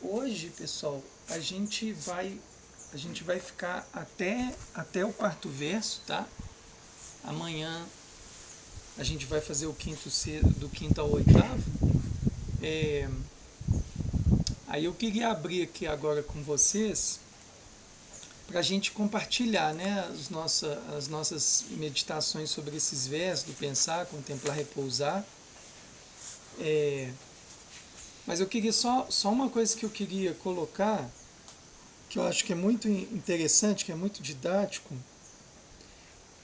Hoje, pessoal, a gente vai ficar até o quarto verso, tá? Amanhã a gente vai fazer o do quinto ao oitavo. Aí eu queria abrir aqui agora com vocês para a gente compartilhar, né, as nossas meditações sobre esses versos do pensar, contemplar, repousar. Mas eu queria só uma coisa que eu queria colocar, que eu acho que é muito interessante, que é muito didático,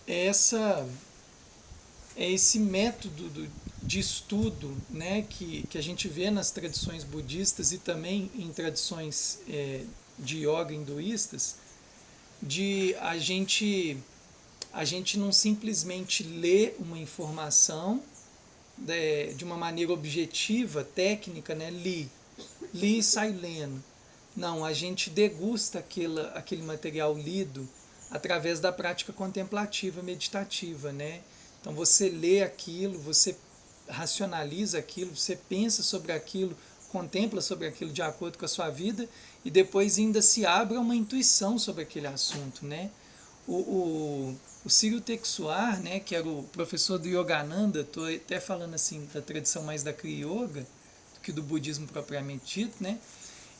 é esse método de estudo, né, que a gente vê nas tradições budistas e também em tradições de yoga hinduístas, de a gente não simplesmente ler uma informação de uma maneira objetiva, técnica, né, li e sai lendo. Não, a gente degusta aquele material lido através da prática contemplativa, meditativa, né? Então você lê aquilo, você racionaliza aquilo, você pensa sobre aquilo, contempla sobre aquilo de acordo com a sua vida e depois ainda se abre a uma intuição sobre aquele assunto, né? O Círio Texuar, né, que era o professor do Yogananda, estou até falando assim da tradição mais da Kriya Yoga do que do budismo propriamente dito, né?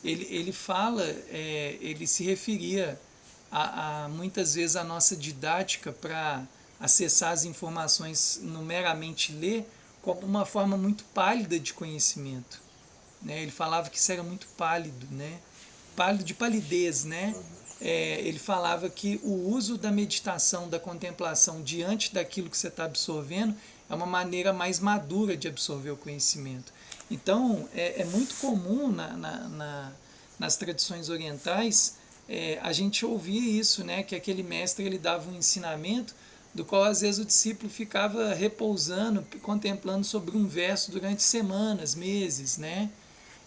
Ele fala, ele se referia a muitas vezes a nossa didática para acessar as informações no meramente ler como uma forma muito pálida de conhecimento, né? Ele falava que isso era muito pálido, né? Pálido de palidez, né? Ele falava que o uso da meditação, da contemplação diante daquilo que você está absorvendo é uma maneira mais madura de absorver o conhecimento. Então, é muito comum nas tradições orientais a gente ouvir isso, né? Que aquele mestre ele dava um ensinamento do qual às vezes o discípulo ficava repousando, contemplando sobre um verso durante semanas, meses, né?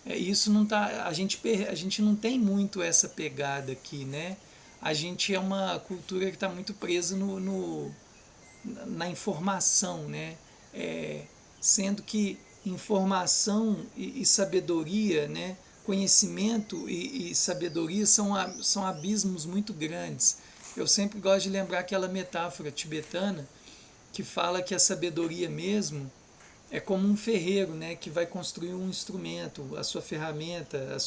Isso não tá, a gente não tem muito essa pegada aqui, né? A gente é uma cultura que está muito presa na informação, né? Sendo que informação e sabedoria, né? Conhecimento e sabedoria são abismos muito grandes. Eu sempre gosto de lembrar aquela metáfora tibetana que fala que a sabedoria mesmo é como um ferreiro, né, que vai construir um instrumento, a sua ferramenta,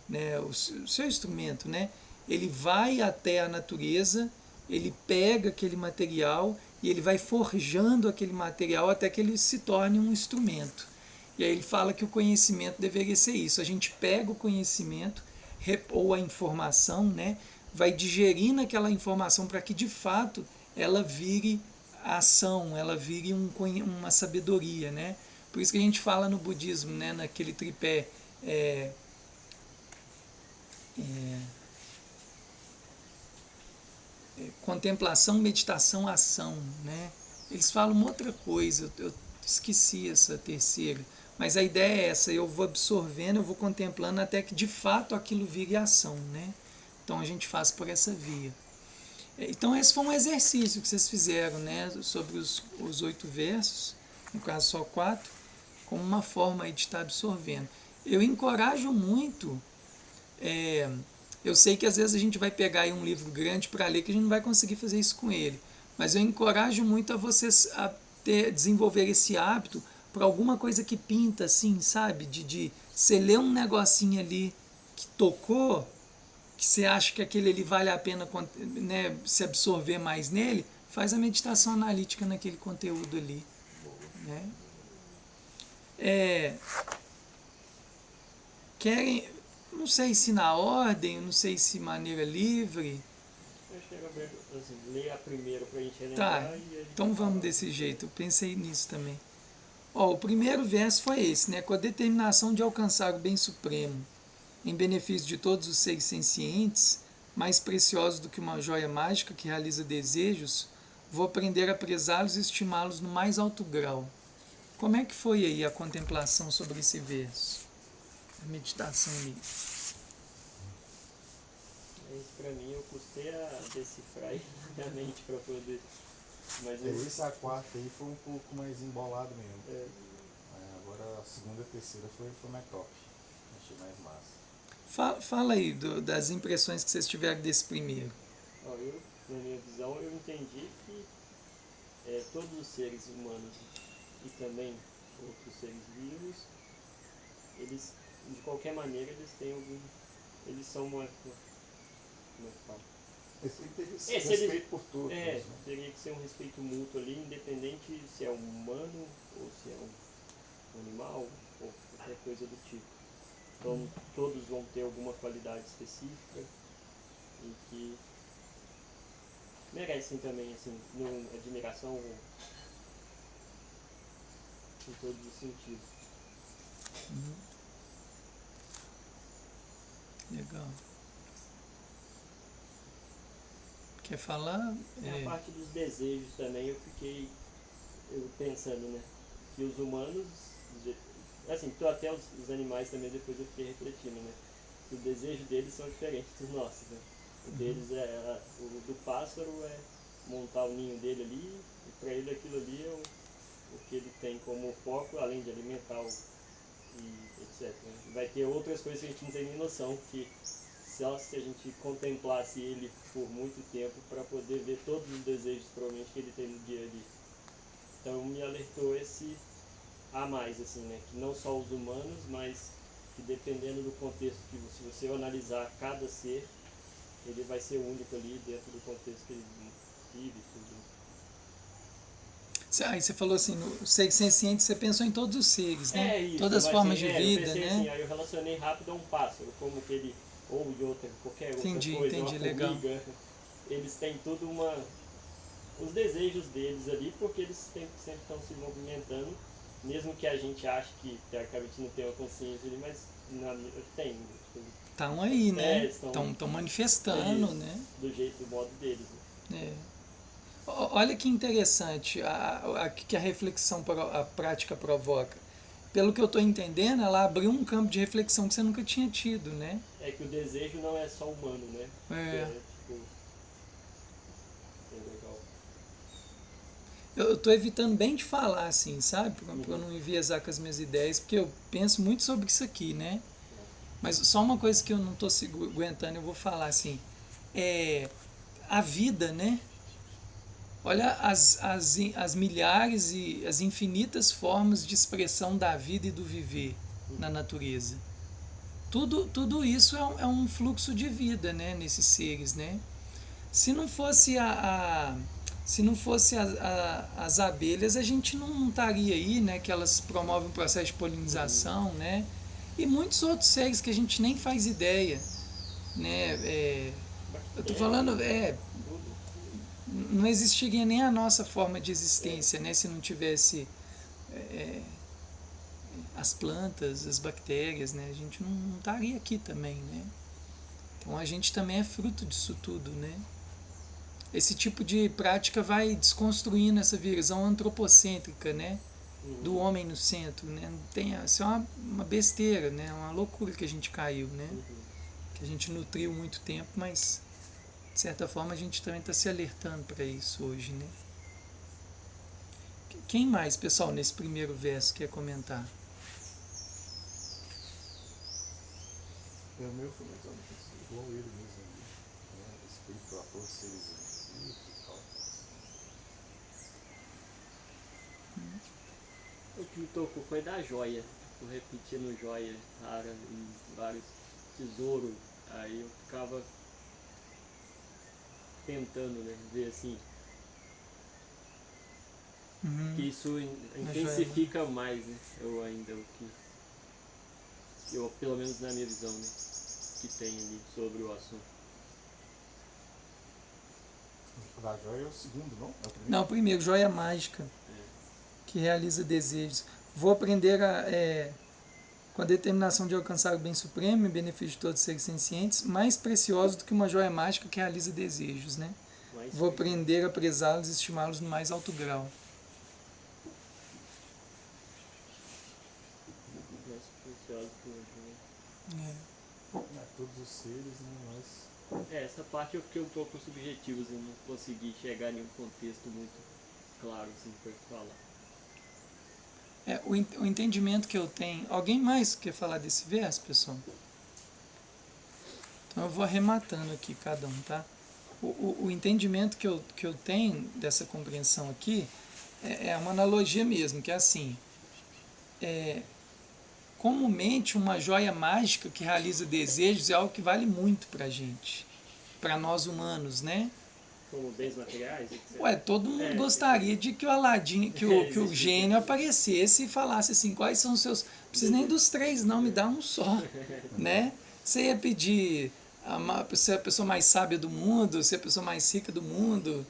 né, o seu instrumento, né? Ele vai até a natureza, ele pega aquele material e ele vai forjando aquele material até que ele se torne um instrumento. E aí ele fala que o conhecimento deveria ser isso. A gente pega o conhecimento ou a informação, né, vai digerindo aquela informação para que de fato ela vire ação, ela vire uma sabedoria, né? Por isso que a gente fala no budismo, né, naquele tripé contemplação, meditação, ação, né? Eles falam uma outra coisa, eu esqueci essa terceira, mas a ideia é essa, eu vou absorvendo, eu vou contemplando até que de fato aquilo vire ação, né? Então a gente faz por essa via. Então esse foi um exercício que vocês fizeram, né, sobre os 8 versos, no caso só 4, como uma forma de estar absorvendo. Eu encorajo muito, eu sei que às vezes a gente vai pegar aí um livro grande para ler que a gente não vai conseguir fazer isso com ele, mas eu encorajo muito a vocês desenvolver esse hábito para alguma coisa que pinta assim, sabe, de você ler um negocinho ali que tocou, que você acha que aquele ali vale a pena, né, se absorver mais nele, faz a meditação analítica naquele conteúdo ali, né? Querem, não sei se na ordem, não sei se maneira livre. Eu chego a ver, assim, ler a primeira pra gente Tá, relembrar e a gente então vamos desse jeito, eu pensei nisso também. Ó, o primeiro verso foi esse, né? Com a determinação de alcançar o bem supremo, em benefício de todos os seres sencientes, mais preciosos do que uma joia mágica que realiza desejos, vou aprender a prezá-los e estimá-los no mais alto grau. Como é que foi aí a contemplação sobre esse verso? A meditação ali. Isso pra mim eu custei a decifrar minha mente pra poder. Mas Esse a quarta aí foi um pouco mais embolado mesmo. É. Agora Agora a segunda e a terceira foi mais top. Achei mais massa. Fala aí das impressões que vocês tiveram desse primeiro. Ó, eu, na minha visão, eu entendi que todos os seres humanos e também outros seres vivos, eles, de qualquer maneira, eles têm algum... Eles são uma... Como é que fala? Respeito por todos. Né? Teria que ser um respeito mútuo ali, independente se é um humano ou se é um animal ou qualquer coisa do tipo. Então todos vão ter alguma qualidade específica e que merecem também assim, admiração em todos os sentidos. Legal. Quer falar? A parte dos desejos também eu fiquei pensando, né? Que os humanos, assim, até os animais também depois eu fiquei refletindo, né? Que o desejo deles são diferentes dos nossos, né? O deles o do pássaro é montar o ninho dele ali, e para ele aquilo ali é o que ele tem como foco, além de alimentar e etc. Né? Vai ter outras coisas que a gente não tem nem noção, que só se a gente contemplasse ele por muito tempo para poder ver todos os desejos provavelmente que ele tem no dia a dia. Então me alertou esse a mais, assim, né? Que não só os humanos, mas que dependendo do contexto que se você analisar cada ser, ele vai ser único ali dentro do contexto que ele vive tudo. Aí você falou assim, no ser senciente você pensou em todos os seres, né? Isso, todas as formas de vida, eu pensei né? assim, aí eu relacionei rápido a um pássaro, como que ele, ou de qualquer outra Entendi, coisa, uma formiga, legal. eles têm tudo os desejos deles ali, porque eles sempre estão se movimentando, mesmo que a gente ache que teoricamente não tem uma consciência ali, mas tem. Estão aí, né? Estão manifestando, isso, né? Do modo deles. Né? Olha que interessante que a reflexão, a prática provoca. Pelo que eu estou entendendo, ela abriu um campo de reflexão que você nunca tinha tido, né? É que o desejo não é só humano, né? Tipo, é legal. Eu estou evitando bem de falar, assim, sabe? Para eu não enviesar com as minhas ideias, porque eu penso muito sobre isso aqui, né? Mas só uma coisa que eu não estou aguentando, eu vou falar assim. A vida, né? Olha as milhares e as infinitas formas de expressão da vida e do viver na natureza. Tudo isso é um fluxo de vida, né? Nesses seres, né? Se não fosse se não fosse as abelhas, a gente não estaria aí, né? Que elas promovem um processo de polinização, né? E muitos outros seres que a gente nem faz ideia, né? Eu tô falando, não existiria nem a nossa forma de existência, né? Se não tivesse as plantas, as bactérias, né? A gente não estaria aqui também, né? Então a gente também é fruto disso tudo, né? Esse tipo de prática vai desconstruindo essa visão antropocêntrica, né? Do homem no centro, né? Isso é uma besteira, né? Uma loucura que a gente caiu, né? Que a gente nutriu muito tempo, mas de certa forma a gente também está se alertando para isso hoje, né? Quem mais, pessoal, nesse primeiro verso quer comentar? O meu foi mais ou menos igual ele mesmo ali, né? Respeito a todos os seres vivos e tal. O que me tocou foi da joia. Tipo, repetindo joia rara e vários tesouros. Aí eu ficava tentando, né, ver assim, que isso intensifica mais, né? Eu ainda o que eu, pelo menos na minha visão, né, que tem ali sobre o assunto. Da joia é o segundo, não? É o primeiro? Não, o primeiro, joia mágica, que realiza desejos. Vou aprender com a determinação de alcançar o bem supremo em benefício de todos os seres sencientes, mais precioso do que uma joia mágica que realiza desejos, né? Vou aprender a prezá-los e estimá-los no mais alto grau. Mais precioso que uma joia. Todos os seres, né? Mas essa parte eu fiquei um pouco subjetivo, assim, não consegui chegar em um contexto muito claro, assim, pra falar. O entendimento que eu tenho... Alguém mais quer falar desse verso, pessoal? Então eu vou arrematando aqui cada um, tá? O entendimento que eu tenho dessa compreensão aqui é uma analogia mesmo, que é assim... comumente uma joia mágica que realiza desejos é algo que vale muito pra gente, pra nós humanos, né? Como bens materiais, etc. Ué, todo mundo gostaria de que o Aladim, que o gênio aparecesse e falasse assim, quais são os seus... Não precisa nem dos 3 não, me dá um só, né? Você ia pedir ser a pessoa mais sábia do mundo, ser a pessoa mais rica do mundo,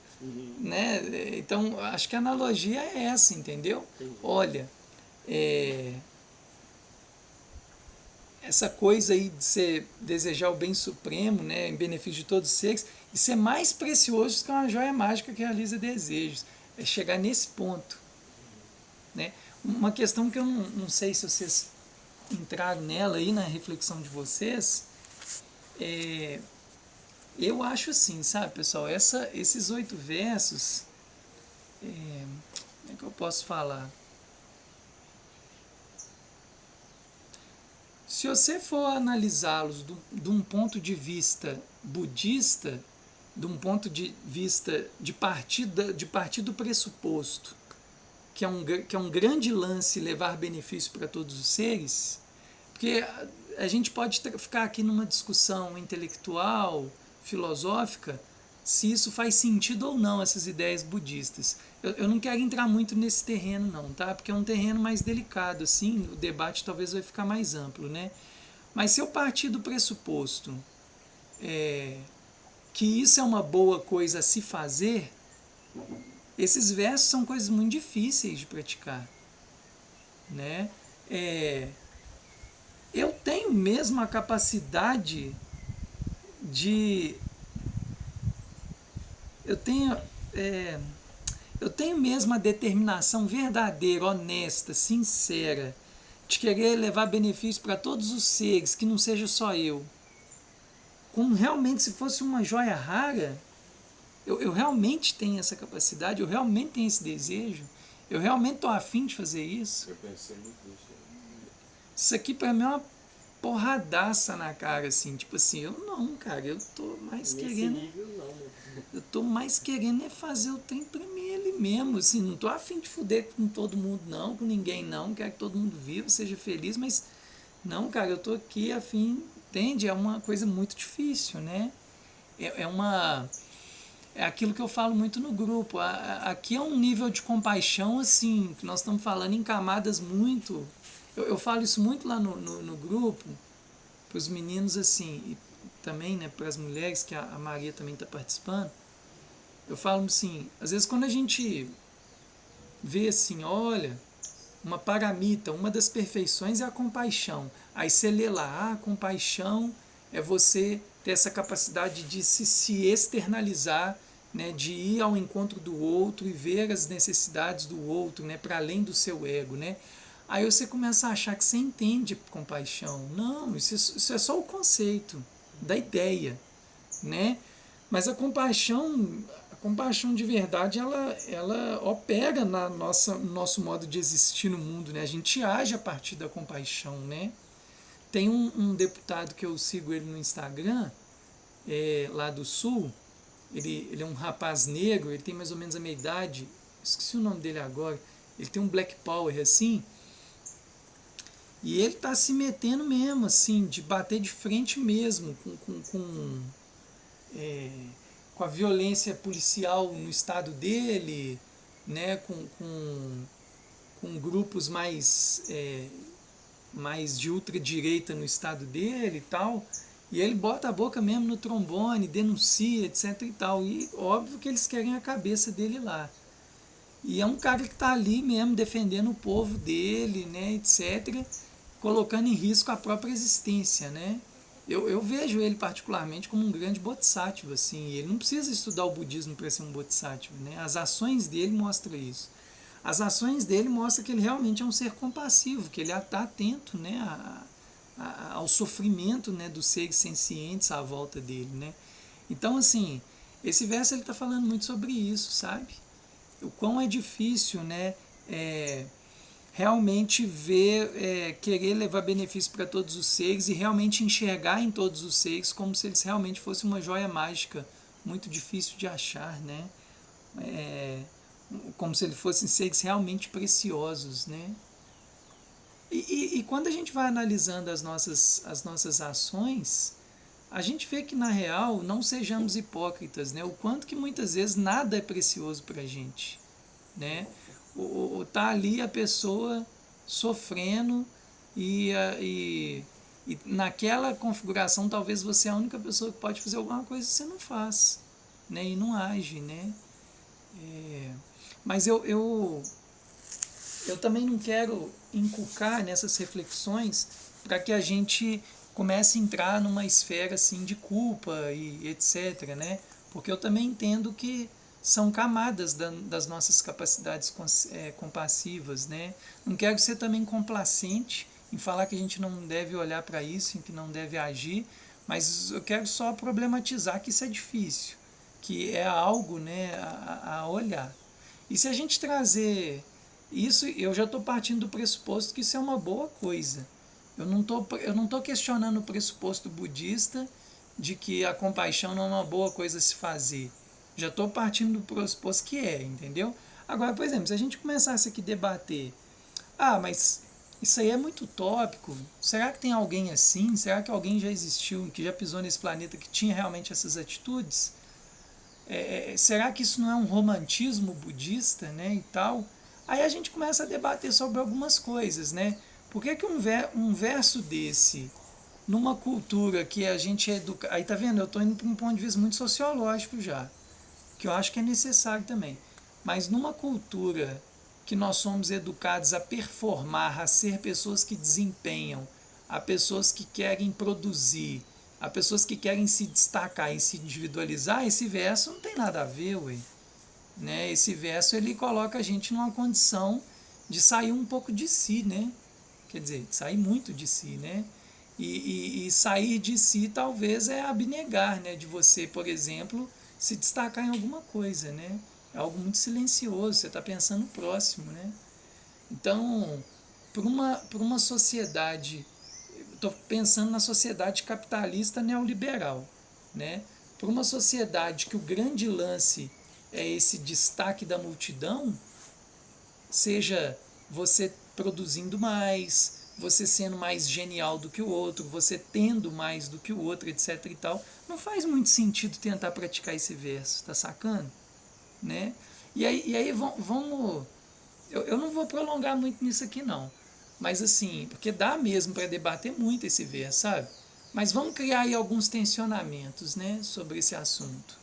né? Então, acho que a analogia é essa, entendeu? Olha, essa coisa aí de você desejar o bem supremo, né, em benefício de todos os seres, isso é mais precioso que uma joia mágica que realiza desejos. É chegar nesse ponto, né? Uma questão que eu não sei se vocês entraram nela aí na reflexão de vocês, eu acho assim, sabe, pessoal, esses 8 versos, como é que eu posso falar? Se você for analisá-los de um ponto de vista budista, de um ponto de vista de partir do pressuposto que é um grande lance levar benefício para todos os seres, porque a gente pode ficar aqui numa discussão intelectual, filosófica, se isso faz sentido ou não, essas ideias budistas. Eu não quero entrar muito nesse terreno não, tá? Porque é um terreno mais delicado, assim, o debate talvez vai ficar mais amplo, né? Mas se eu partir do pressuposto que isso é uma boa coisa a se fazer, esses versos são coisas muito difíceis de praticar, né? Eu tenho mesmo a capacidade de... Eu tenho mesmo a determinação verdadeira, honesta, sincera, de querer levar benefício para todos os seres, que não seja só eu. Como realmente se fosse uma joia rara, eu realmente tenho essa capacidade, eu realmente tenho esse desejo, eu realmente estou afim de fazer isso. Eu pensei muito nisso. Isso aqui para mim é uma porradaça na cara, assim, tipo assim, eu não, cara, eu tô mais Nesse querendo... nível, não, né? Eu tô mais querendo é fazer o trem pra mim ele mesmo, assim, não tô afim de fuder com todo mundo não, com ninguém não, quero que todo mundo viva, seja feliz, mas não, cara, eu tô aqui afim, entende? É uma coisa muito difícil, né? É aquilo que eu falo muito no grupo, aqui é um nível de compaixão, assim, que nós estamos falando em camadas muito... Eu falo isso muito lá no grupo, para os meninos, assim, e também, né, para as mulheres, que a Maria também está participando. Eu falo assim, às vezes quando a gente vê assim, olha, uma paramita, uma das perfeições é a compaixão. Aí você lê lá, a compaixão é você ter essa capacidade de se externalizar, né, de ir ao encontro do outro e ver as necessidades do outro, né, para além do seu ego, né? Aí você começa a achar que você entende compaixão. Não, isso é só o conceito da ideia, né? Mas a compaixão de verdade, ela opera no nosso modo de existir no mundo, né? A gente age a partir da compaixão, né? Tem um deputado que eu sigo ele no Instagram, lá do Sul, ele é um rapaz negro, ele tem mais ou menos a minha idade, esqueci o nome dele agora, ele tem um black power assim, e ele está se metendo mesmo, assim, de bater de frente mesmo com a violência policial no estado dele, né, com grupos mais de ultradireita no estado dele e tal. E ele bota a boca mesmo no trombone, denuncia, etc e tal. E óbvio que eles querem a cabeça dele lá. E é um cara que está ali mesmo defendendo o povo dele, né, etc., colocando em risco a própria existência, né? Eu vejo ele particularmente como um grande bodhisattva, assim. Ele não precisa estudar o budismo para ser um bodhisattva, né? As ações dele mostram isso. As ações dele mostram que ele realmente é um ser compassivo, que ele está atento, né, ao sofrimento, né, dos seres sencientes à volta dele, né? Então, assim, esse verso ele está falando muito sobre isso, sabe? O quão é difícil, né, realmente ver, querer levar benefício para todos os seres e realmente enxergar em todos os seres como se eles realmente fossem uma joia mágica, muito difícil de achar, né? Como se eles fossem seres realmente preciosos, né? E quando a gente vai analisando as nossas ações, a gente vê que, na real, não sejamos hipócritas, né? O quanto que muitas vezes nada é precioso para a gente, né? Tá ali a pessoa sofrendo e naquela configuração talvez você é a única pessoa que pode fazer alguma coisa e você não faz, né? E não age, né? Mas eu também não quero inculcar nessas reflexões para que a gente comece a entrar numa esfera assim de culpa e etc, né? Porque eu também entendo que são camadas das nossas capacidades compassivas, né? Não quero ser também complacente em falar que a gente não deve olhar para isso, em que não deve agir, mas eu quero só problematizar que isso é difícil, que é algo, né, a olhar. E se a gente trazer isso, eu já estou partindo do pressuposto que isso é uma boa coisa. Eu não tô questionando o pressuposto budista de que a compaixão não é uma boa coisa a se fazer. Já estou partindo do pressuposto que é, entendeu? Agora, por exemplo, se a gente começasse aqui a debater, mas isso aí é muito utópico, será que tem alguém assim? Será que alguém já existiu, que já pisou nesse planeta, que tinha realmente essas atitudes? Será que isso não é um romantismo budista, né, e tal? Aí a gente começa a debater sobre algumas coisas, né? Por que um verso desse, numa cultura que a gente educa... Aí tá vendo? Eu estou indo para um ponto de vista muito sociológico já, que eu acho que é necessário também. Mas numa cultura que nós somos educados a performar, a ser pessoas que desempenham, a pessoas que querem produzir, a pessoas que querem se destacar e se individualizar, esse verso não tem nada a ver, ué. Né? Esse verso ele coloca a gente numa condição de sair um pouco de si, né? Quer dizer, de sair muito de si, né? E sair de si talvez é abnegar, né? De você, por exemplo, se destacar em alguma coisa, né? É algo muito silencioso, você está pensando no próximo, né? Então, por uma sociedade, estou pensando na sociedade capitalista neoliberal, né? Por uma sociedade que o grande lance é esse destaque da multidão, seja você produzindo mais, você sendo mais genial do que o outro, você tendo mais do que o outro, etc e tal, não faz muito sentido tentar praticar esse verso, tá sacando? Né? E aí vamos... Eu não vou prolongar muito nisso aqui não, mas assim, porque dá mesmo para debater muito esse verso, sabe? Mas vamos criar aí alguns tensionamentos, né, sobre esse assunto.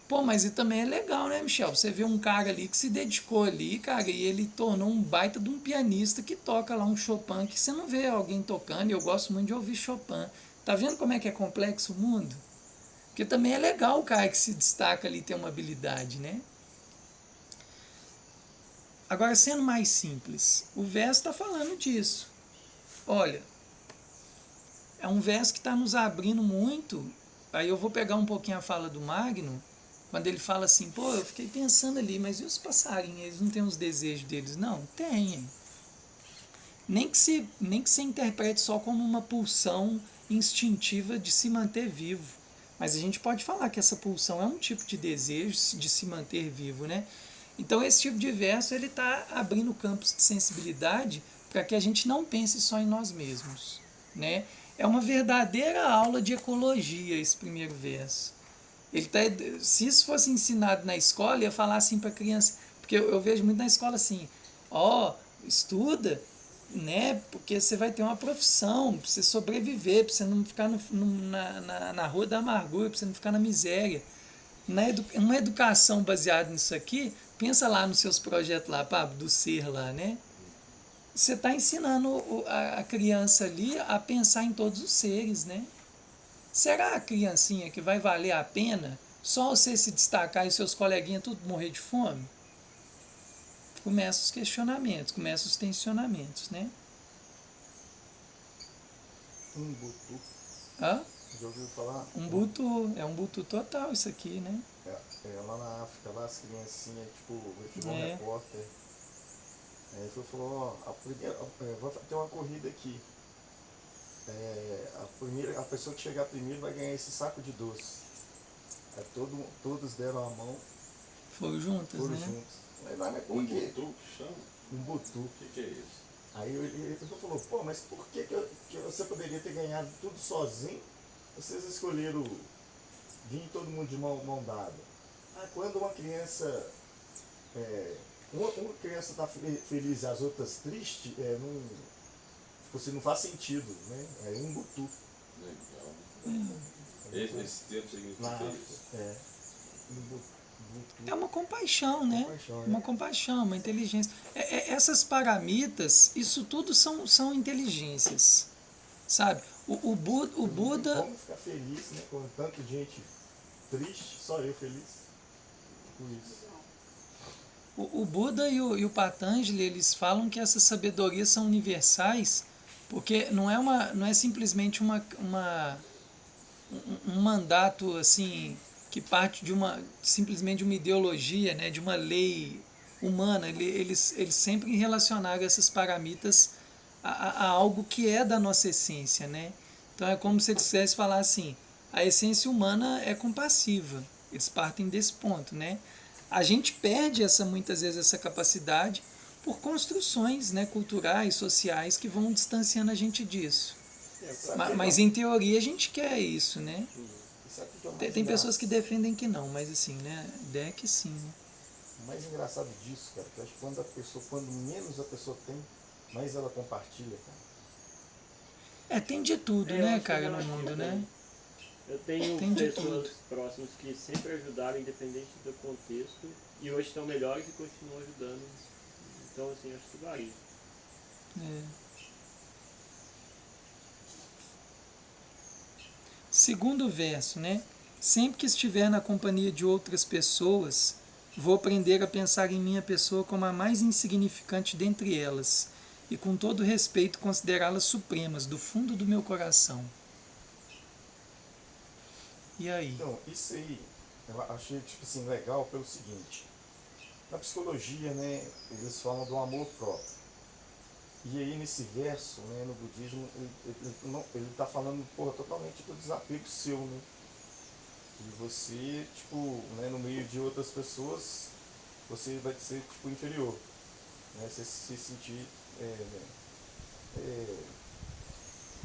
Pô, mas e também é legal, né, Michel? Você vê um cara ali que se dedicou ali, cara, e ele tornou um baita de um pianista que toca lá um Chopin, que você não vê alguém tocando, e eu gosto muito de ouvir Chopin. Tá vendo como é que é complexo o mundo? Porque também é legal o cara que se destaca ali ter uma habilidade, né? Agora, sendo mais simples, o verso está falando disso. Olha, é um verso que está nos abrindo muito. Aí eu vou pegar um pouquinho a fala do Magno, quando ele fala assim, pô, eu fiquei pensando ali, mas e os passarinhos, eles não têm os desejos deles? Não, tem. Nem que se interprete só como uma pulsão instintiva de se manter vivo. Mas a gente pode falar que essa pulsão é um tipo de desejo de se manter vivo, né? Então esse tipo de verso ele está abrindo campos de sensibilidade para que a gente não pense só em nós mesmos, né? É uma verdadeira aula de ecologia esse primeiro verso. Ele tá, se isso fosse ensinado na escola, ia falar assim para a criança, porque eu vejo muito na escola assim, estuda, né? Porque você vai ter uma profissão, para você sobreviver, para você não ficar na rua da amargura, para você não ficar na miséria. Uma educação baseada nisso aqui, pensa lá nos seus projetos lá, do ser lá, né? Você está ensinando a criança ali a pensar em todos os seres, né? Será a criancinha que vai valer a pena só você se destacar e seus coleguinhas tudo morrer de fome? Começam os questionamentos, começam os tensionamentos, né? Umbutu. Hã? Já ouviu falar? É um buto total isso aqui, né? É. lá na África, lá as criancinhas, tipo, chegou um É. repórter. Aí ele falou, ó, vai ter uma corrida aqui. A pessoa que chegar primeiro vai ganhar esse saco de doce. Aí todos deram a mão, Foram juntas, foram né? juntos. Mas por quê? Umbutu que chama? Umbutu. O que é isso? Aí ele falou, pô, mas por que você poderia ter ganhado tudo sozinho? Vocês escolheram vir todo mundo de mão dada. Quando uma criança uma criança está feliz e as outras tristes, não, tipo assim, não faz sentido, né? É umbutu. Legal. Esse termo significa isso? Umbutu. É uma compaixão, né? Compaixão, Uma compaixão, uma inteligência. Essas paramitas, isso tudo são inteligências, sabe? O Não tem Buda, como ficar feliz, né? Com tanta gente triste, só eu feliz com isso. o Buda e o Patanjali, eles falam que essas sabedorias são universais, porque não é simplesmente um mandato assim que parte de simplesmente de uma ideologia, né, de uma lei humana. Eles sempre relacionaram essas paramitas a algo que é da nossa essência, né? Então é como se eles quisessem falar assim: a essência humana é compassiva. Eles partem desse ponto, né? A gente perde muitas vezes essa capacidade por construções, né, culturais, sociais que vão distanciando a gente disso. Mas em teoria a gente quer isso, né? E sabe o que é o mais Tem pessoas que engraçado? defendem que não, mas assim, né? A ideia é que sim, né? O mais engraçado disso, cara, que eu acho que quando menos a pessoa tem, mais ela compartilha, cara. Tem de tudo, Eu né, acho que é cara, no relativo, mundo, né? Eu tenho Tem de pessoas tudo. próximas que sempre ajudaram, independente do contexto, e hoje estão melhores e continuam ajudando. Então, assim, acho que varia. É. Segundo verso, né? Sempre que estiver na companhia de outras pessoas, vou aprender a pensar em minha pessoa como a mais insignificante dentre elas, e com todo respeito considerá-las supremas do fundo do meu coração. E aí? Então, isso aí eu achei, tipo assim, legal pelo seguinte. Na psicologia, né, eles falam do amor próprio. E aí nesse verso, né, no budismo, ele tá falando, porra, totalmente do desapego seu, né? E você, tipo, né, no meio de outras pessoas, você vai ser, tipo, inferior. Né? Você se sentir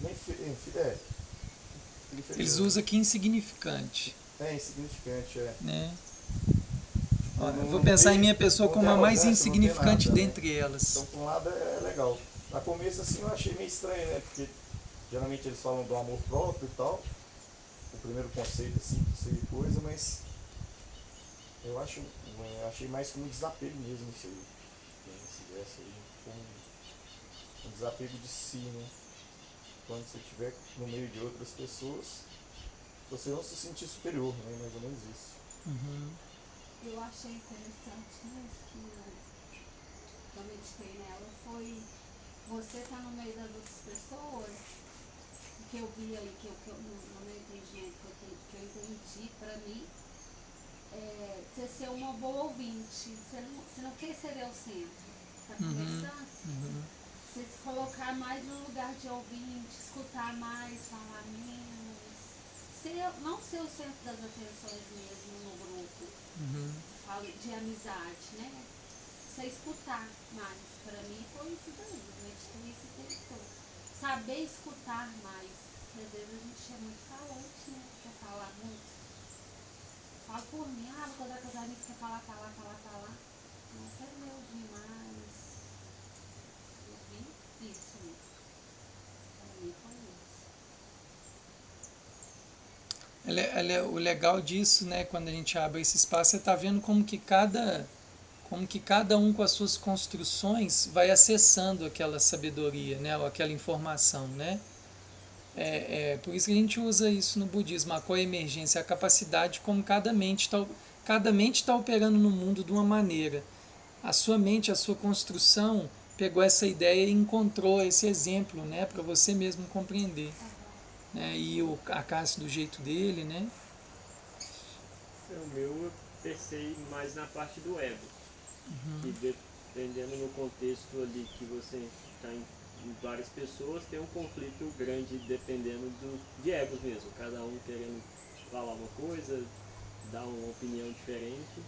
inferior. Eles usam aqui insignificante, Insignificante, né? Tipo, Olha, eu vou não pensar em ter, minha pessoa não como ter a mais arrogância, não ter insignificante nada, né? dentre elas. Então, por um lado é legal. Na começo, assim, eu achei meio estranho, né? Porque geralmente eles falam do amor próprio e tal. O primeiro conceito, assim, de coisa, mas eu achei mais como um desapego mesmo isso aí. Esse verso aí, como um desapego de si, né? Quando você estiver no meio de outras pessoas, você não se sentir superior, né? Mais ou menos isso. Uhum. Eu achei interessante isso que eu meditei nela foi você estar no meio das outras pessoas, que eu vi aí, no meu entendimento, que eu entendi pra mim, você ser uma boa ouvinte, você não quer ser o centro, tá conversando? Uhum. Você se colocar mais no lugar de ouvinte, escutar mais, falar menos, não ser o centro das atenções mesmo no grupo, Uhum. falo de amizade, né? Você escutar mais, para mim foi isso daí, eu meditei isso o tempo todo. Saber escutar mais, porque às vezes a gente é muito falante, né? Quer falar muito. Falo por mim, vou casar com os amigos, quer falar. Não quero me ouvir mais. Eu vi isso, né? Para mim foi isso. O legal disso, né, quando a gente abre esse espaço, você está vendo como que cada um com as suas construções vai acessando aquela sabedoria, né, ou aquela informação, né? Por isso que a gente usa isso no budismo, a coemergência, a capacidade como cada mente está operando no mundo de uma maneira. A sua mente, a sua construção pegou essa ideia e encontrou esse exemplo, né, para você mesmo compreender. Né? E a Cássio do jeito dele, né? O meu pensei mais na parte do ego. Que dependendo no contexto ali que você está em várias pessoas, tem um conflito grande dependendo de egos mesmo. Cada um querendo falar uma coisa, dar uma opinião diferente.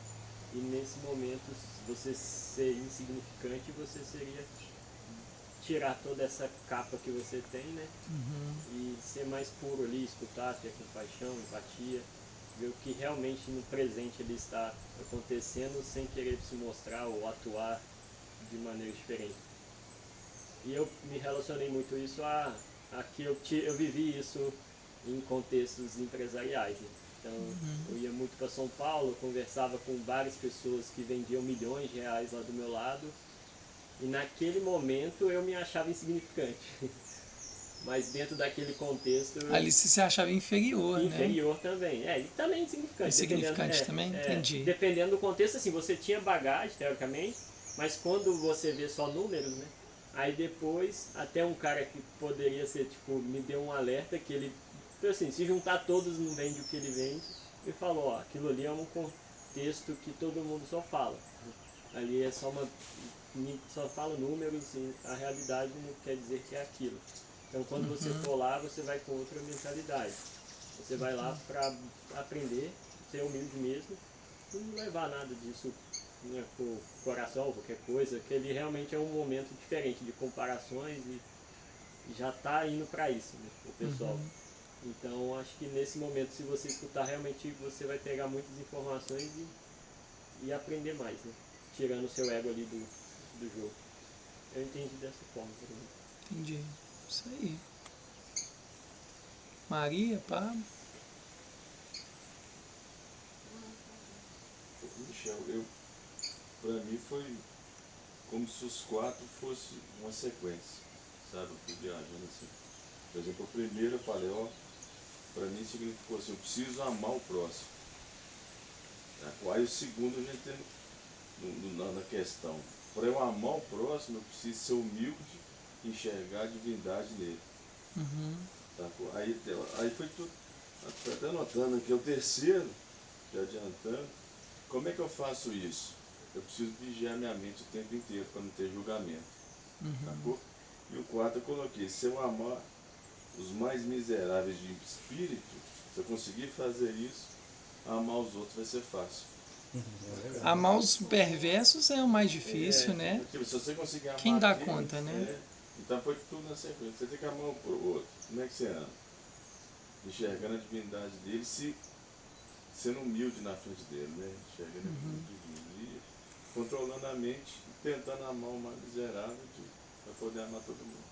E nesse momento, você ser insignificante, você seria tirar toda essa capa que você tem, né? E ser mais puro ali, escutar, ter compaixão, empatia, ver o que realmente no presente ali está acontecendo sem querer se mostrar ou atuar de maneira diferente. E eu me relacionei muito isso a que eu vivi isso em contextos empresariais, né? Então, eu ia muito para São Paulo, conversava com várias pessoas que vendiam milhões de reais lá do meu lado, e naquele momento eu me achava insignificante. Mas dentro daquele contexto... Ali você se achava inferior, né? Inferior também. E também insignificante. Insignificante também? Entendi. Dependendo do contexto, assim, você tinha bagagem, teoricamente, mas quando você vê só números, né? Aí depois, até um cara que poderia ser, tipo, me deu um alerta que ele, assim, se juntar todos não vende o que ele vende, e falou, ó, aquilo ali é um contexto que todo mundo só fala. Ali é só só fala números, e a realidade não quer dizer que é aquilo. Então, quando você for lá, você vai com outra mentalidade. Você vai lá para aprender, ser humilde mesmo, e não levar nada disso, né, por coração, qualquer coisa, que ele realmente é um momento diferente de comparações e já está indo para isso, né, o pessoal. Então, acho que nesse momento, se você escutar, realmente você vai pegar muitas informações e aprender mais, né, tirando o seu ego ali do jogo. Eu entendi dessa forma. Entendi. Isso aí. Maria, Pablo? Michel, pra mim foi como se os 4 fossem uma sequência, sabe? Eu fui viajando assim. Por exemplo, o primeiro eu falei, ó, pra mim significou assim, eu preciso amar o próximo. Aí o segundo a gente tem na questão, para eu amar o próximo, eu preciso ser humilde, enxergar a divindade nele. Aí foi tudo, até anotando aqui, o terceiro, já adiantando, como é que eu faço isso? Eu preciso vigiar minha mente o tempo inteiro para não ter julgamento. Sacou? E o 4 eu coloquei, se eu amar os mais miseráveis de espírito, se eu conseguir fazer isso, amar os outros vai ser fácil. Amar os perversos é o mais difícil, né? Porque se você conseguir amar Quem dá aquele, conta, né? então foi tudo na sequência. Você tem que amar o outro. Como é que você ama? Enxergando a divindade dele, sendo humilde na frente dele, né? Enxergando a divindade dele, controlando a mente, tentando amar o mais miserável para poder amar todo mundo.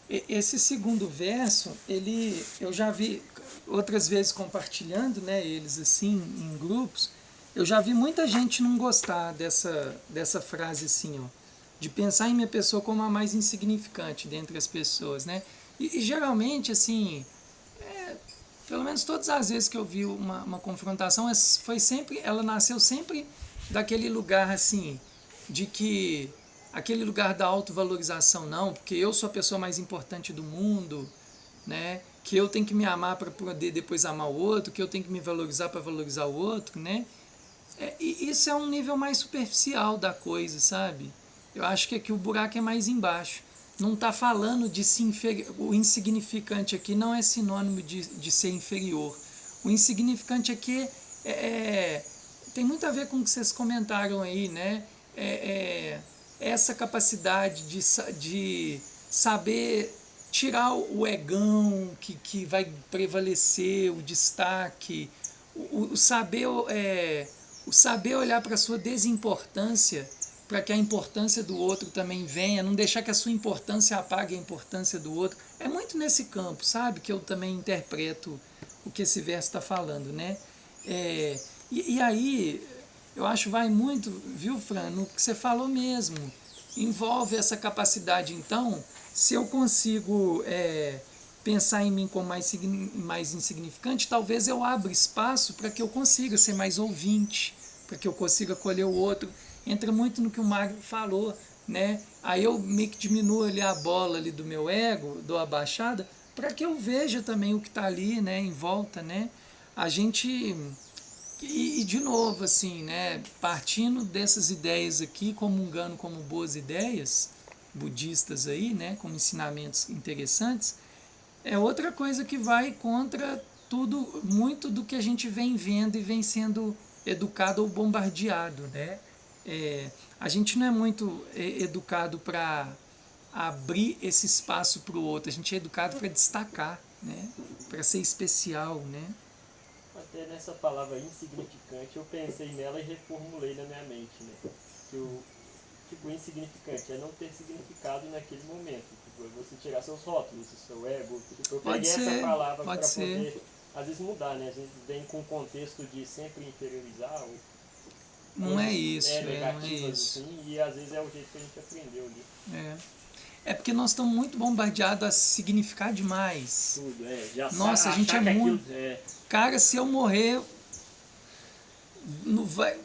Esse segundo verso, eu já vi outras vezes compartilhando, né, eles assim, em grupos, eu já vi muita gente não gostar dessa frase assim, ó, de pensar em minha pessoa como a mais insignificante dentre as pessoas, né? E geralmente, assim, pelo menos todas as vezes que eu vi uma confrontação, ela nasceu sempre daquele lugar, assim, de que aquele lugar da autovalorização, não, porque eu sou a pessoa mais importante do mundo, né? Que eu tenho que me amar para poder depois amar o outro, que eu tenho que me valorizar para valorizar o outro, né? E isso é um nível mais superficial da coisa, sabe? Eu acho que aqui o buraco é mais embaixo. Não está falando de o insignificante aqui não é sinônimo de ser inferior. O insignificante aqui tem muito a ver com o que vocês comentaram aí, né? Essa capacidade de saber tirar o egão que vai prevalecer, o destaque, o saber olhar para a sua desimportância, para que a importância do outro também venha, não deixar que a sua importância apague a importância do outro. É muito nesse campo, sabe, que eu também interpreto o que esse verso está falando, né? E aí, eu acho vai muito, viu, Fran, no que você falou mesmo. Envolve essa capacidade, então, se eu consigo pensar em mim como mais insignificante, talvez eu abra espaço para que eu consiga ser mais ouvinte, para que eu consiga acolher o outro. Entra muito no que o Magno falou, né? Aí eu meio que diminuo ali a bola ali do meu ego, dou a baixada, para que eu veja também o que está ali, né, em volta, né? A gente E de novo, assim, né, partindo dessas ideias aqui, comungando como boas ideias budistas aí, né, como ensinamentos interessantes, é outra coisa que vai contra tudo, muito do que a gente vem vendo e vem sendo educado ou bombardeado, né? A gente não é muito educado para abrir esse espaço para o outro, a gente é educado para destacar, né? Para ser especial, né? Até nessa palavra insignificante, eu pensei nela e reformulei na minha mente, né? Que o tipo, insignificante é não ter significado naquele momento. Tipo, é você tirar seus rótulos, o seu ego. Tipo, eu Pode peguei ser, essa palavra pode para ser. poder, às vezes, mudar, né? A gente vem com o contexto de sempre interiorizar ou Não é coisas isso, não é negativas, isso. assim, e às vezes é o jeito que a gente aprendeu ali. É porque nós estamos muito bombardeados a significar demais. Tudo, já Nossa, a gente achar é que muito. aquilo Cara, se eu morrer, não vai.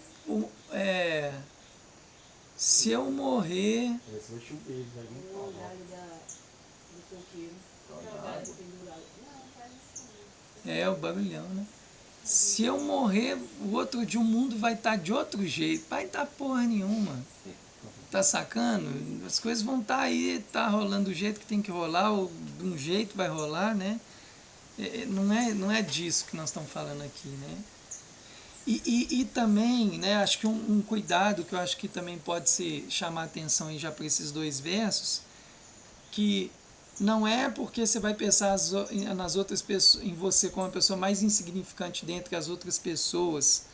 Se eu morrer. Esse foi chuveiro, já vim O falar. galho do coqueiro. O galho pendurado. O barulhão, né? Se eu morrer, o outro dia o mundo vai estar de outro jeito. Vai estar porra nenhuma. Tá sacando? As coisas vão estar aí, tá rolando do jeito que tem que rolar, ou de um jeito vai rolar, né? Não é disso que nós estamos falando aqui, né? E também, né, acho que um cuidado que eu acho que também pode se chamar atenção aí já para esses dois versos, que não é porque você vai pensar nas outras pessoas, em você como a pessoa mais insignificante dentre as outras pessoas,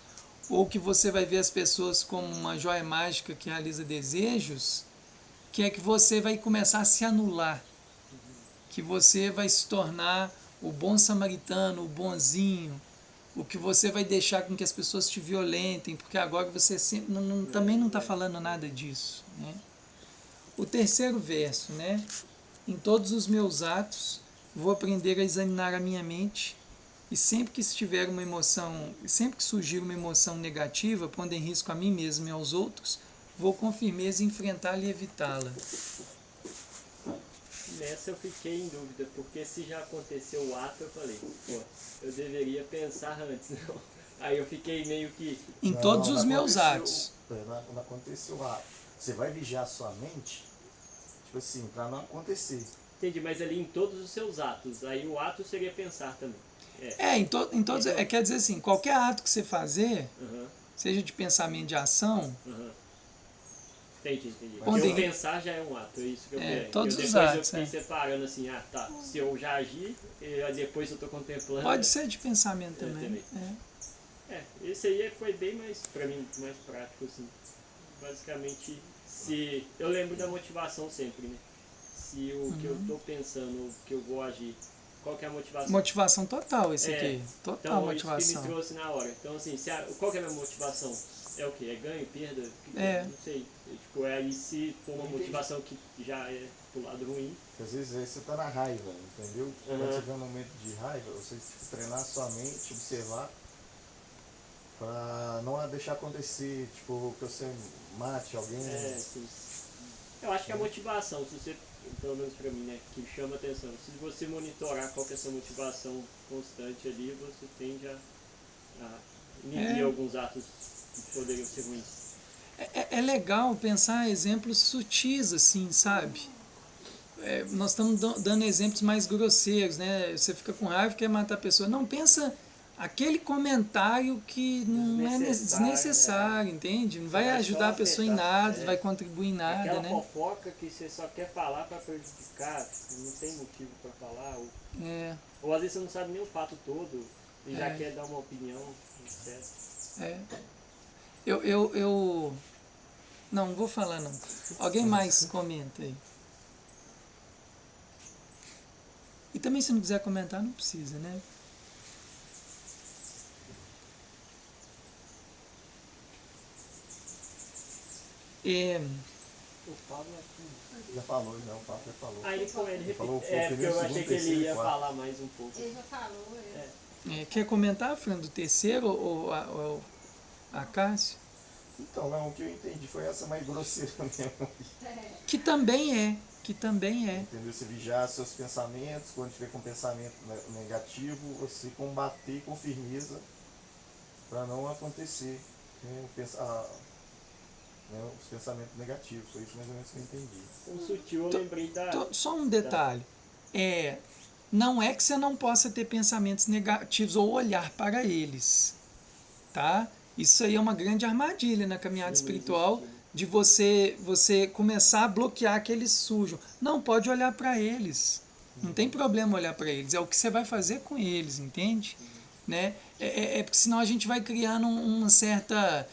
ou que você vai ver as pessoas como uma joia mágica que realiza desejos, que é que você vai começar a se anular, que você vai se tornar o bom samaritano, o bonzinho, o que você vai deixar com que as pessoas te violentem, porque agora você sempre, também não está falando nada disso, né? O terceiro verso, né? Em todos os meus atos, vou aprender a examinar a minha mente e sempre que estiver uma emoção, sempre que surgir uma emoção negativa, pondo em risco a mim mesmo e aos outros, vou com firmeza enfrentá-la e evitá-la. Nessa eu fiquei em dúvida, porque se já aconteceu o ato, eu falei, pô, eu deveria pensar antes, não. Aí eu fiquei meio que... Em todos os meus aconteceu. atos. Não aconteceu a... Você vai vigiar a sua mente, tipo assim, pra não acontecer. Entendi, mas ali em todos os seus atos, aí o ato seria pensar também. Em todos, Então- quer dizer assim, qualquer ato que você fazer, Aham, seja de pensamento, de ação, aham. Entendi. Onde- Porque eu pensar já é um ato, é isso que eu queria. todos eu os depois atos, eu fiquei separando assim, tá, se eu já agi, depois eu tô contemplando. pode ser de pensamento também. também. Esse aí foi bem mais, pra mim, mais prático, assim. Basicamente, se... Eu lembro da motivação sempre, né? Se o que eu tô pensando, o que eu vou agir, qual que é a motivação? Motivação total esse aqui. Total Então, motivação. isso que me trouxe na hora. Então, assim, qual que é a minha motivação? É o quê? É ganho, perda? Não sei. Tipo, aí se for uma motivação que já é pro lado ruim. Às vezes aí você tá na raiva, entendeu? Quando você vê um momento de raiva, você treinar a sua mente, observar, pra não deixar acontecer, tipo, que você mate alguém. Sim. Eu acho que a motivação, se você, pelo menos pra mim, né, que chama atenção, se você monitorar qual que é essa motivação constante ali, você tende a inibir alguns atos que poderiam ser ruins. É legal pensar exemplos sutis, assim, sabe? Nós estamos dando exemplos mais grosseiros, né? Você fica com raiva e quer matar a pessoa. Não, pensa aquele comentário que não é desnecessário, entende? Não vai vai ajudar só a pessoa em afetar, nada, não vai contribuir em nada, Aquela né? fofoca que você só quer falar pra prejudicar, não tem motivo pra falar, ou às vezes você não sabe nem o fato todo e já quer dar uma opinião, etc. Não vou falar não. Alguém mais comenta aí. E também se não quiser comentar, não precisa, né? O Pablo Já falou, não, o Papa já falou. Aí ele falou, repetiu. foi o Porque primeiro, eu achei segundo, que ele terceiro e ia quarto. falar mais um pouco. Ele já falou, Quer comentar, Fran, do terceiro ou a Cássio? Então, não, o que eu entendi foi essa mais grosseira mesmo. Que também é. Entendeu? Você vigiar seus pensamentos, quando tiver com pensamento negativo, você combater com firmeza para não acontecer, né, né, os pensamentos negativos. Foi isso mais ou menos que eu entendi. Um sutil, eu lembrei da... Só um detalhe. Não é que você não possa ter pensamentos negativos ou olhar para eles, tá? Isso aí é uma grande armadilha na caminhada espiritual, de você começar a bloquear aqueles sujos. Não, pode olhar para eles. Não tem problema olhar para eles. É o que você vai fazer com eles, entende? Né? Porque senão a gente vai criando uma certa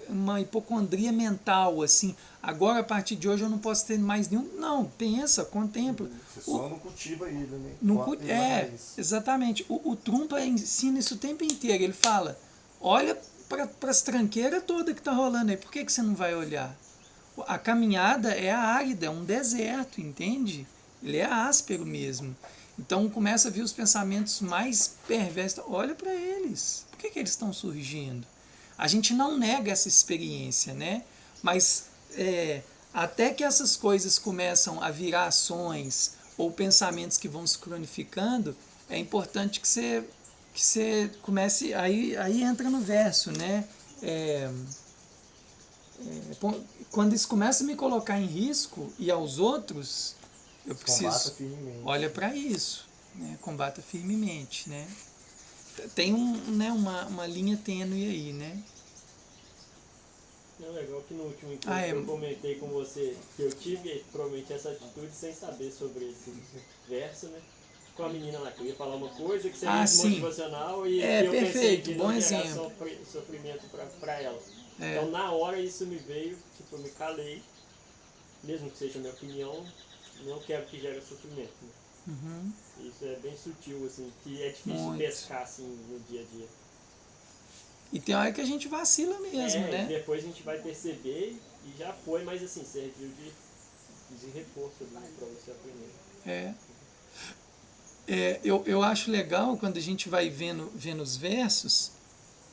uma hipocondria mental, assim. Agora, a partir de hoje, eu não posso ter mais nenhum. Não, pensa, contempla. Você só não cultiva ele, né? Exatamente. O Trumpa ensina isso o tempo inteiro. Ele fala, olha para as tranqueiras todas que tá rolando aí. Por que você não vai olhar? A caminhada é árida, é um deserto, entende? Ele é áspero mesmo. Então começa a vir os pensamentos mais perversos. Olha para eles. Por que eles estão surgindo? A gente não nega essa experiência, né? Mas até que essas coisas começam a virar ações ou pensamentos que vão se cronificando, é importante que você comece. Aí entra no verso, né? Quando isso começa a me colocar em risco e aos outros, eu preciso. Combata firmemente. Olha para isso, né? Combata firmemente, né? Tem uma linha tênue aí, né? É legal que no último encontro eu comentei com você que eu tive provavelmente essa atitude sem saber sobre esse verso, né? Com a menina lá, que eu ia falar uma coisa que seria motivacional e eu pensei que não gerar sofrimento para ela. Então na hora isso me veio, tipo, eu me calei, mesmo que seja a minha opinião, não quero que gere sofrimento. Né? Uhum. Isso é bem sutil, assim, que é difícil pescar assim no dia a dia. E tem hora que a gente vacila mesmo, né? Depois a gente vai perceber e já foi, mas assim, serviu de reforço para você aprender. Eu acho legal quando a gente vai vendo os versos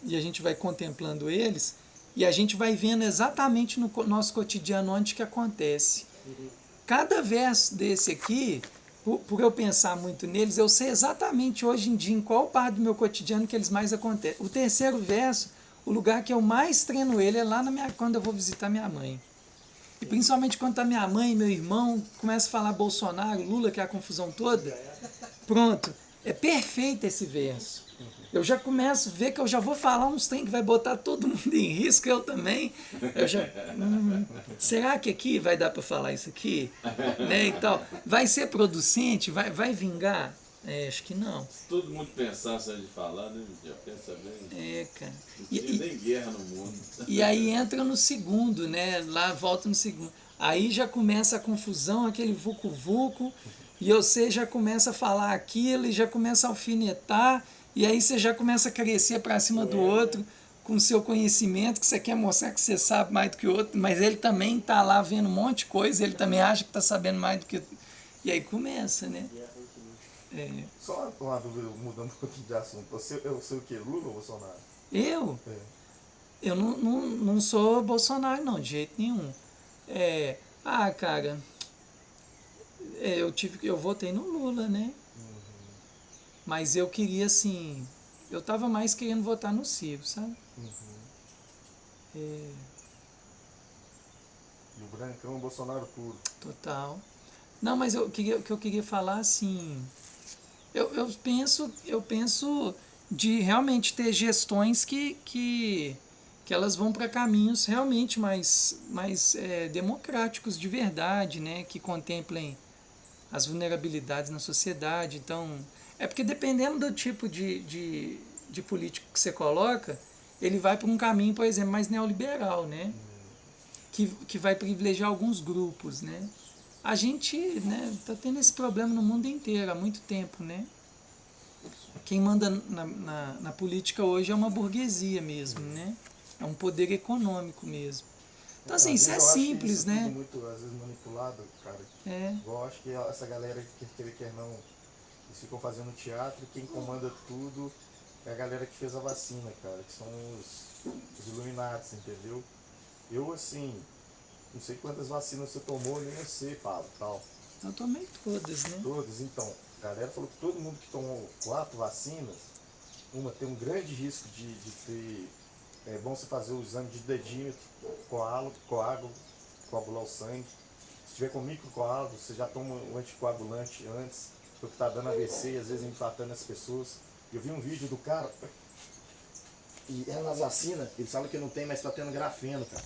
e a gente vai contemplando eles e a gente vai vendo exatamente no nosso cotidiano onde que acontece. Uhum. Cada verso desse aqui, por eu pensar muito neles, eu sei exatamente hoje em dia em qual parte do meu cotidiano que eles mais acontecem. O terceiro verso, o lugar que eu mais treino ele é lá quando eu vou visitar minha mãe. E principalmente quando tá minha mãe e meu irmão, começa a falar Bolsonaro, Lula, que é a confusão toda. Pronto, é perfeito esse verso. Eu já começo a ver que eu já vou falar uns trem que vai botar todo mundo em risco, eu também. Será que aqui vai dar para falar isso aqui? Né, e tal. Vai ser producente? Vai vingar? Acho que não. Se todo mundo pensasse antes de falar, né? Já pensa bem. Cara. Não tinha nem guerra no mundo. E aí entra no segundo, né? Lá volta no segundo. Aí já começa a confusão, aquele vucu-vucu, e você já começa a falar aquilo, e já começa a alfinetar, e aí você já começa a crescer para cima do outro com o seu conhecimento, que você quer mostrar que você sabe mais do que o outro, mas ele também está lá vendo um monte de coisa, ele também acha que está sabendo mais do que... E aí começa, né? Só uma dúvida, mudando um pouquinho de assunto. Você o quê? Lula ou Bolsonaro? Eu? Eu não sou Bolsonaro, não, de jeito nenhum. Cara, eu votei no Lula, né? Uhum. Mas eu queria, assim, eu tava mais querendo votar no Ciro, sabe? Uhum. E o brancão, Bolsonaro puro. Total. Não, mas o que eu queria falar, assim, eu penso de realmente ter gestões que elas vão para caminhos realmente mais democráticos de verdade, né? Que contemplem as vulnerabilidades na sociedade. Então, porque dependendo do tipo de político que você coloca, ele vai para um caminho, por exemplo, mais neoliberal, né? Que vai privilegiar alguns grupos, né? A gente, né, tá tendo esse problema no mundo inteiro há muito tempo, né? Quem manda na política hoje é uma burguesia mesmo, né? É um poder econômico mesmo. Então, assim, isso é simples, isso né? Tudo muito, às vezes, manipulado, cara. Eu acho que essa galera que quer não, eles ficam fazendo teatro, quem comanda tudo é a galera que fez a vacina, cara, que são os Illuminatis, entendeu? Eu, assim, não sei quantas vacinas você tomou, nem eu sei, Paulo, tal. Eu tomei todas, né? Todas, então. A galera falou que todo mundo que tomou 4 vacinas tem um grande risco de ter. É bom você fazer o exame de dedímetro, coágulo, coagular o sangue. Se tiver com microcoágulo, você já toma um anticoagulante antes, porque está dando AVC e às vezes infartando as pessoas. Eu vi um vídeo do cara, e é nas vacinas, eles falam que não tem, mas está tendo grafeno, cara.